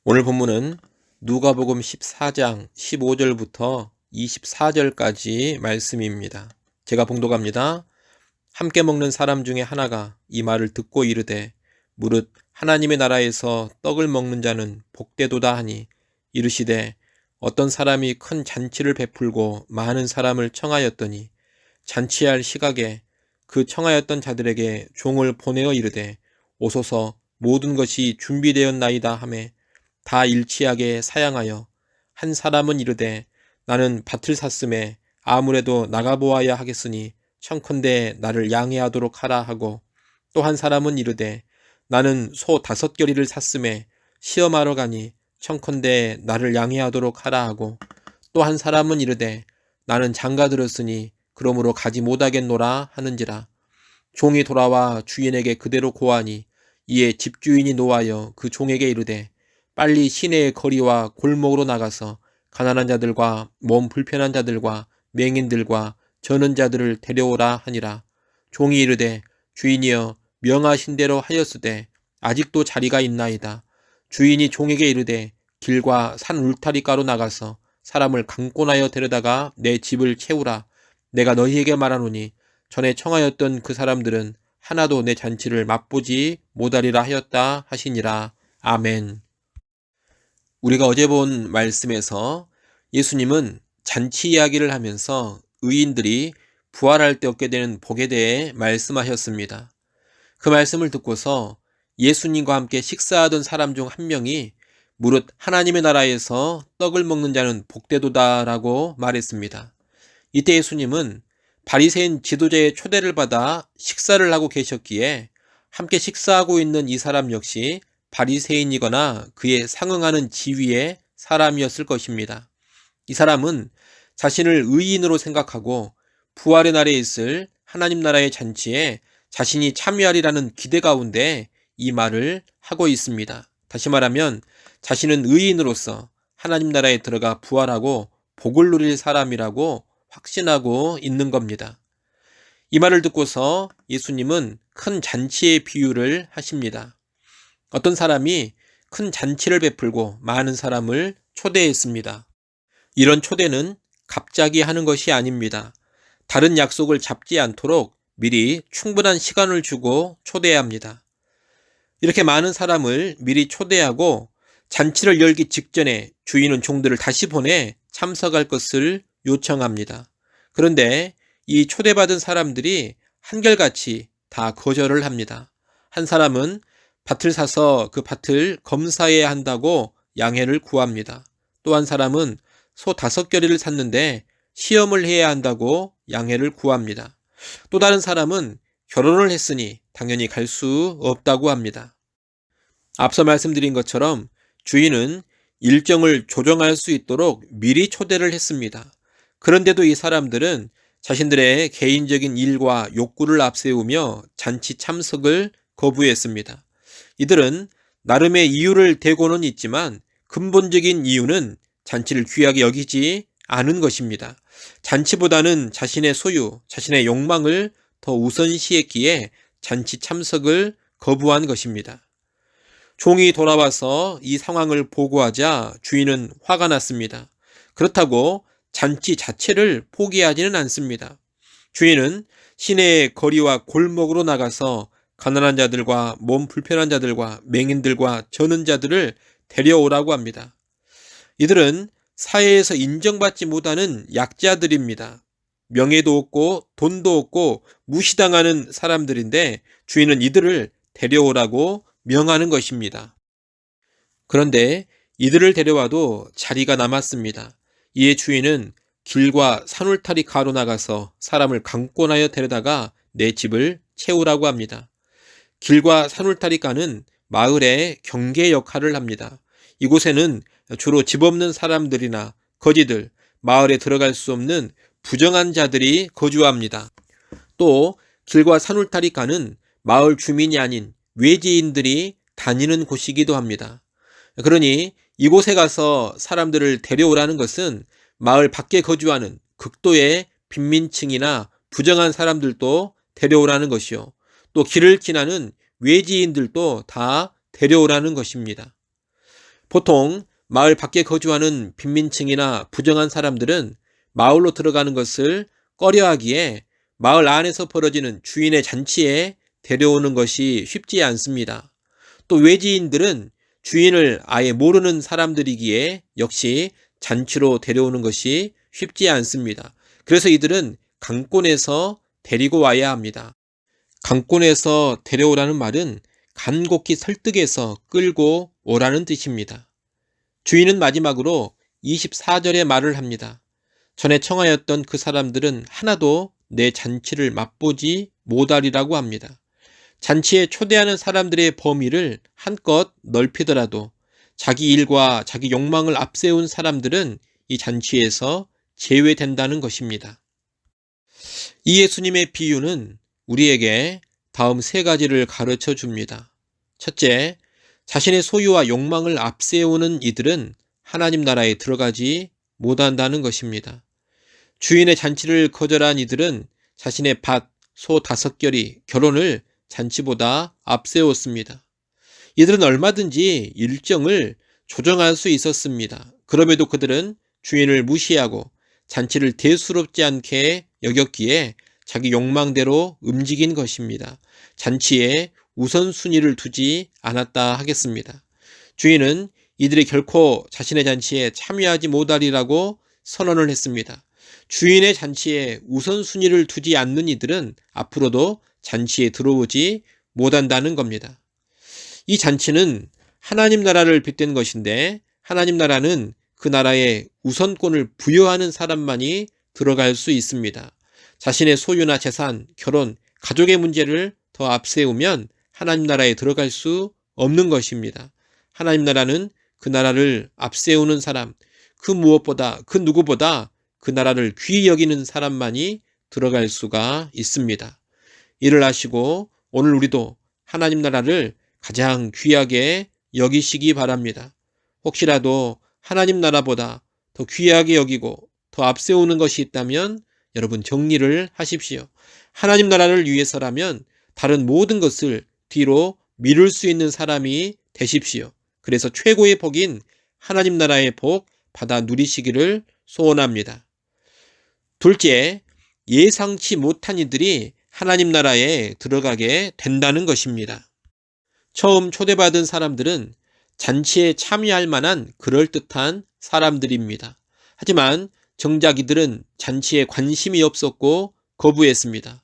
오늘 본문은 누가복음 14장 15절부터 24절까지 말씀입니다. 제가 봉독합니다. 함께 먹는 사람 중에 하나가 이 말을 듣고 이르되 무릇 하나님의 나라에서 떡을 먹는 자는 복되도다 하니 이르시되 어떤 사람이 큰 잔치를 베풀고 많은 사람을 청하였더니 잔치할 시각에 그 청하였던 자들에게 종을 보내어 이르되 오소서 모든 것이 준비되었나이다 하매 다 일치하게 사양하여 한 사람은 이르되 나는 밭을 샀음에 아무래도 나가보아야 하겠으니 청컨대 나를 양해하도록 하라 하고 또 한 사람은 이르되 나는 소 5겨리를 샀음에 시험하러 가니 청컨대 나를 양해하도록 하라 하고 또 한 사람은 이르되 나는 장가 들었으니 그러므로 가지 못하겠노라 하는지라. 종이 돌아와 주인에게 그대로 고하니 이에 집주인이 노하여 그 종에게 이르되 빨리 시내의 거리와 골목으로 나가서 가난한 자들과 몸 불편한 자들과 맹인들과 저는 자들을 데려오라 하니라. 종이 이르되 주인이여 명하신 대로 하였으되 아직도 자리가 있나이다. 주인이 종에게 이르되 길과 산 울타리가로 나가서 사람을 강권하여 데려다가 내 집을 채우라. 내가 너희에게 말하노니 전에 청하였던 그 사람들은 하나도 내 잔치를 맛보지 못하리라 하였다 하시니라. 아멘. 우리가 어제 본 말씀에서 예수님은 잔치 이야기를 하면서 의인들이 부활할 때 얻게 되는 복에 대해 말씀하셨습니다. 그 말씀을 듣고서 예수님과 함께 식사하던 사람 중 한 명이 무릇 하나님의 나라에서 떡을 먹는 자는 복되도다라고 말했습니다. 이때 예수님은 바리새인 지도자의 초대를 받아 식사를 하고 계셨기에 함께 식사하고 있는 이 사람 역시 바리새인이거나 그에 상응하는 지위의 사람이었을 것입니다. 이 사람은 자신을 의인으로 생각하고 부활의 날에 있을 하나님 나라의 잔치에 자신이 참여하리라는 기대 가운데 이 말을 하고 있습니다. 다시 말하면 자신은 의인으로서 하나님 나라에 들어가 부활하고 복을 누릴 사람이라고 확신하고 있는 겁니다. 이 말을 듣고서 예수님은 큰 잔치의 비유를 하십니다. 어떤 사람이 큰 잔치를 베풀고 많은 사람을 초대했습니다. 이런 초대는 갑자기 하는 것이 아닙니다. 다른 약속을 잡지 않도록 미리 충분한 시간을 주고 초대해야 합니다. 이렇게 많은 사람을 미리 초대하고 잔치를 열기 직전에 주인은 종들을 다시 보내 참석할 것을 요청합니다. 그런데 이 초대받은 사람들이 한결같이 다 거절을 합니다. 한 사람은 밭을 사서 그 밭을 검사해야 한다고 양해를 구합니다. 또 한 사람은 소 5겨리를 샀는데 시험을 해야 한다고 양해를 구합니다. 또 다른 사람은 결혼을 했으니 당연히 갈 수 없다고 합니다. 앞서 말씀드린 것처럼 주인은 일정을 조정할 수 있도록 미리 초대를 했습니다. 그런데도 이 사람들은 자신들의 개인적인 일과 욕구를 앞세우며 잔치 참석을 거부했습니다. 이들은 나름의 이유를 대고는 있지만 근본적인 이유는 잔치를 귀하게 여기지 않은 것입니다. 잔치보다는 자신의 소유, 자신의 욕망을 더 우선시했기에 잔치 참석을 거부한 것입니다. 종이 돌아와서 이 상황을 보고하자 주인은 화가 났습니다. 그렇다고 잔치 자체를 포기하지는 않습니다. 주인은 시내의 거리와 골목으로 나가서 가난한 자들과 몸 불편한 자들과 맹인들과 저는 자들을 데려오라고 합니다. 이들은 사회에서 인정받지 못하는 약자들입니다. 명예도 없고 돈도 없고 무시당하는 사람들인데 주인은 이들을 데려오라고 명하는 것입니다. 그런데 이들을 데려와도 자리가 남았습니다. 이에 주인은 길과 산울타리 가로 나가서 사람을 강권하여 데려다가 내 집을 채우라고 합니다. 길과 산울타리가는 마을의 경계 역할을 합니다. 이곳에는 주로 집 없는 사람들이나 거지들, 마을에 들어갈 수 없는 부정한 자들이 거주합니다. 또 길과 산울타리가는 마을 주민이 아닌 외지인들이 다니는 곳이기도 합니다. 그러니 이곳에 가서 사람들을 데려오라는 것은 마을 밖에 거주하는 극도의 빈민층이나 부정한 사람들도 데려오라는 것이요. 또 길을 지나는 외지인들도 다 데려오라는 것입니다. 보통 마을 밖에 거주하는 빈민층이나 부정한 사람들은 마을로 들어가는 것을 꺼려하기에 마을 안에서 벌어지는 주인의 잔치에 데려오는 것이 쉽지 않습니다. 또 외지인들은 주인을 아예 모르는 사람들이기에 역시 잔치로 데려오는 것이 쉽지 않습니다. 그래서 이들은 강권에서 데리고 와야 합니다. 강권에서 데려오라는 말은 간곡히 설득해서 끌고 오라는 뜻입니다. 주인은 마지막으로 24절에 말을 합니다. 전에 청하였던 그 사람들은 하나도 내 잔치를 맛보지 못하리라고 합니다. 잔치에 초대하는 사람들의 범위를 한껏 넓히더라도 자기 일과 자기 욕망을 앞세운 사람들은 이 잔치에서 제외된다는 것입니다. 이 예수님의 비유는 우리에게 다음 세 가지를 가르쳐 줍니다. 첫째, 자신의 소유와 욕망을 앞세우는 이들은 하나님 나라에 들어가지 못한다는 것입니다. 주인의 잔치를 거절한 이들은 자신의 밭, 소 5결이, 결혼을 잔치보다 앞세웠습니다. 이들은 얼마든지 일정을 조정할 수 있었습니다. 그럼에도 그들은 주인을 무시하고 잔치를 대수롭지 않게 여겼기에 자기 욕망대로 움직인 것입니다. 잔치에 우선순위를 두지 않았다 하겠습니다. 주인은 이들이 결코 자신의 잔치에 참여하지 못하리라고 선언을 했습니다. 주인의 잔치에 우선순위를 두지 않는 이들은 앞으로도 잔치에 들어오지 못한다는 겁니다. 이 잔치는 하나님 나라를 빗댄 것인데 하나님 나라는 그 나라에 우선권을 부여하는 사람만이 들어갈 수 있습니다. 자신의 소유나 재산, 결혼, 가족의 문제를 더 앞세우면 하나님 나라에 들어갈 수 없는 것입니다. 하나님 나라는 그 나라를 앞세우는 사람, 그 무엇보다, 그 누구보다 그 나라를 귀히 여기는 사람만이 들어갈 수가 있습니다. 이를 아시고 오늘 우리도 하나님 나라를 가장 귀하게 여기시기 바랍니다. 혹시라도 하나님 나라보다 더 귀하게 여기고 더 앞세우는 것이 있다면 여러분 정리를 하십시오. 하나님 나라를 위해서라면 다른 모든 것을 뒤로 미룰 수 있는 사람이 되십시오. 그래서 최고의 복인 하나님 나라의 복 받아 누리시기를 소원합니다. 둘째, 예상치 못한 이들이 하나님 나라에 들어가게 된다는 것입니다. 처음 초대받은 사람들은 잔치에 참여할 만한 그럴듯한 사람들입니다. 하지만 정작 이들은 잔치에 관심이 없었고 거부했습니다.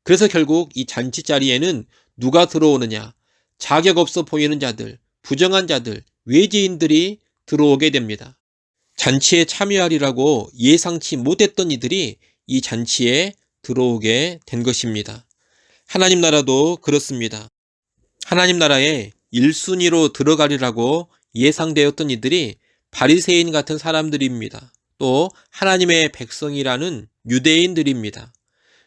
그래서 결국 이 잔치 자리에는 누가 들어오느냐? 자격 없어 보이는 자들, 부정한 자들, 외지인들이 들어오게 됩니다. 잔치에 참여하리라고 예상치 못했던 이들이 이 잔치에 들어오게 된 것입니다. 하나님 나라도 그렇습니다. 하나님 나라에 1순위로 들어가리라고 예상되었던 이들이 바리새인 같은 사람들입니다. 또 하나님의 백성이라는 유대인들입니다.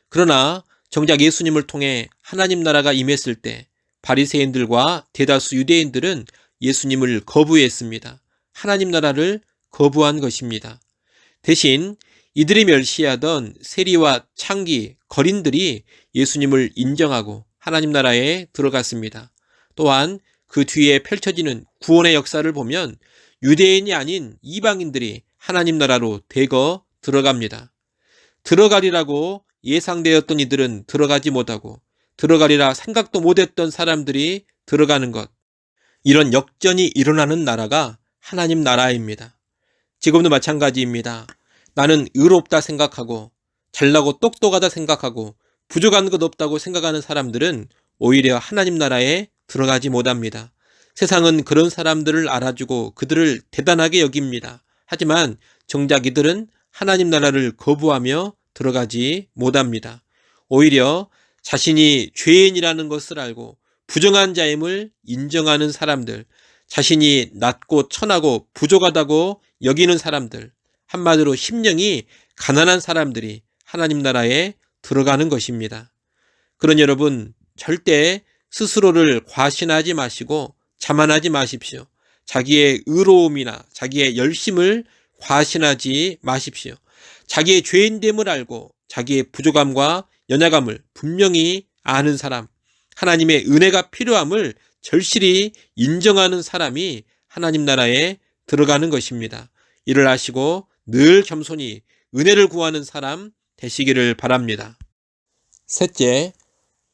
그러나 정작 예수님을 통해 하나님 나라가 임했을 때 바리새인들과 대다수 유대인들은 예수님을 거부했습니다. 하나님 나라를 거부한 것입니다. 대신 이들이 멸시하던 세리와 창기, 거린들이 예수님을 인정하고 하나님 나라에 들어갔습니다. 또한 그 뒤에 펼쳐지는 구원의 역사를 보면 유대인이 아닌 이방인들이 하나님 나라로 대거 들어갑니다. 들어가리라고 예상되었던 이들은 들어가지 못하고 들어가리라 생각도 못했던 사람들이 들어가는 것. 이런 역전이 일어나는 나라가 하나님 나라입니다. 지금도 마찬가지입니다. 나는 의롭다 생각하고 잘나고 똑똑하다 생각하고 부족한 것 없다고 생각하는 사람들은 오히려 하나님 나라에 들어가지 못합니다. 세상은 그런 사람들을 알아주고 그들을 대단하게 여깁니다. 하지만 정작 이들은 하나님 나라를 거부하며 들어가지 못합니다. 오히려 자신이 죄인이라는 것을 알고 부정한 자임을 인정하는 사람들, 자신이 낮고 천하고 부족하다고 여기는 사람들, 한마디로 심령이 가난한 사람들이 하나님 나라에 들어가는 것입니다. 그러니 여러분 절대 스스로를 과신하지 마시고 자만하지 마십시오. 자기의 의로움이나 자기의 열심을 과신하지 마십시오. 자기의 죄인됨을 알고 자기의 부족함과 연약함을 분명히 아는 사람, 하나님의 은혜가 필요함을 절실히 인정하는 사람이 하나님 나라에 들어가는 것입니다. 이를 아시고 늘 겸손히 은혜를 구하는 사람 되시기를 바랍니다. 셋째,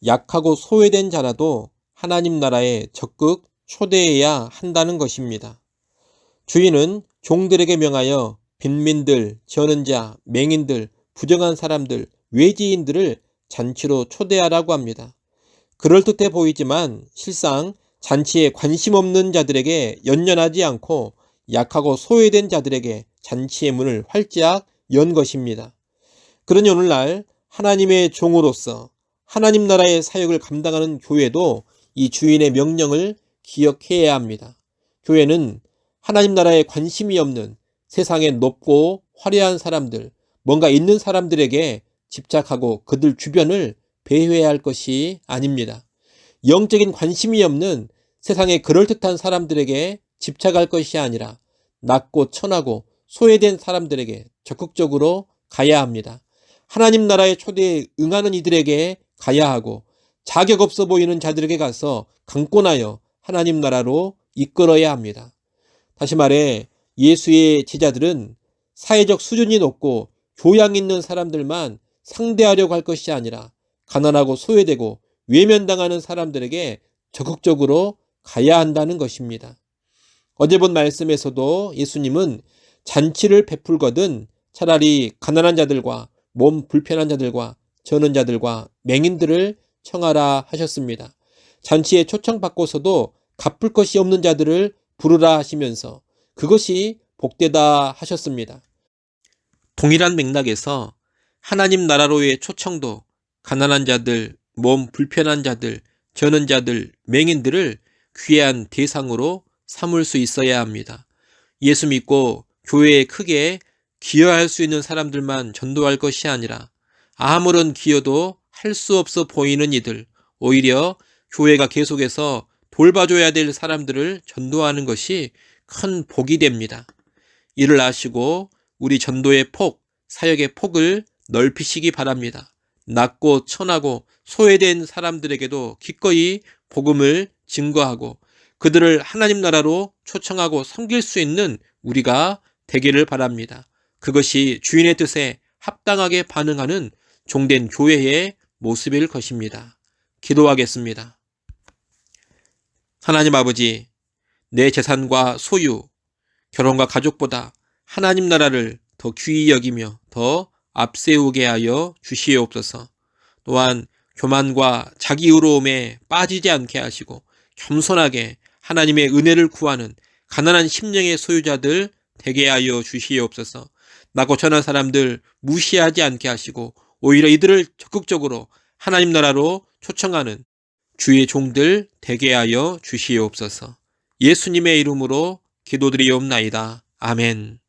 약하고 소외된 자라도 하나님 나라에 적극 초대해야 한다는 것입니다. 주인은 종들에게 명하여 빈민들, 저는 자, 맹인들, 부정한 사람들, 외지인들을 잔치로 초대하라고 합니다. 그럴듯해 보이지만 실상 잔치에 관심 없는 자들에게 연연하지 않고 약하고 소외된 자들에게 잔치의 문을 활짝 연 것입니다. 그러니 오늘날 하나님의 종으로서 하나님 나라의 사역을 감당하는 교회도 이 주인의 명령을 기억해야 합니다. 교회는 하나님 나라에 관심이 없는 세상에 높고 화려한 사람들, 뭔가 있는 사람들에게 집착하고 그들 주변을 배회해야 할 것이 아닙니다. 영적인 관심이 없는 세상에 그럴듯한 사람들에게 집착할 것이 아니라 낮고 천하고 소외된 사람들에게 적극적으로 가야 합니다. 하나님 나라의 초대에 응하는 이들에게 가야 하고 자격 없어 보이는 자들에게 가서 강권하여 하나님 나라로 이끌어야 합니다. 다시 말해 예수의 제자들은 사회적 수준이 높고 교양 있는 사람들만 상대하려고 할 것이 아니라 가난하고 소외되고 외면당하는 사람들에게 적극적으로 가야 한다는 것입니다. 어제 본 말씀에서도 예수님은 잔치를 베풀거든 차라리 가난한 자들과 몸 불편한 자들과 저는 자들과 맹인들을 청하라 하셨습니다. 잔치에 초청받고서도 갚을 것이 없는 자들을 부르라 하시면서 그것이 복되다 하셨습니다. 동일한 맥락에서 하나님 나라로의 초청도 가난한 자들, 몸 불편한 자들, 저는 자들, 맹인들을 귀한 대상으로 삼을 수 있어야 합니다. 예수 믿고 교회에 크게 기여할 수 있는 사람들만 전도할 것이 아니라 아무런 기여도 할 수 없어 보이는 이들, 오히려 교회가 계속해서 돌봐줘야 될 사람들을 전도하는 것이 큰 복이 됩니다. 이를 아시고 우리 전도의 폭, 사역의 폭을 넓히시기 바랍니다. 낮고 천하고 소외된 사람들에게도 기꺼이 복음을 증거하고 그들을 하나님 나라로 초청하고 섬길 수 있는 우리가 되기를 바랍니다. 그것이 주인의 뜻에 합당하게 반응하는 종된 교회의 모습일 것입니다. 기도하겠습니다. 하나님 아버지, 내 재산과 소유, 결혼과 가족보다 하나님 나라를 더 귀히 여기며 더 앞세우게 하여 주시옵소서. 또한 교만과 자기 의로움에 빠지지 않게 하시고 겸손하게 하나님의 은혜를 구하는 가난한 심령의 소유자들 되게 하여 주시옵소서. 낮고 천한 사람들 무시하지 않게 하시고 오히려 이들을 적극적으로 하나님 나라로 초청하는 주의 종들 되게 하여 주시옵소서. 예수님의 이름으로 기도드리옵나이다. 아멘.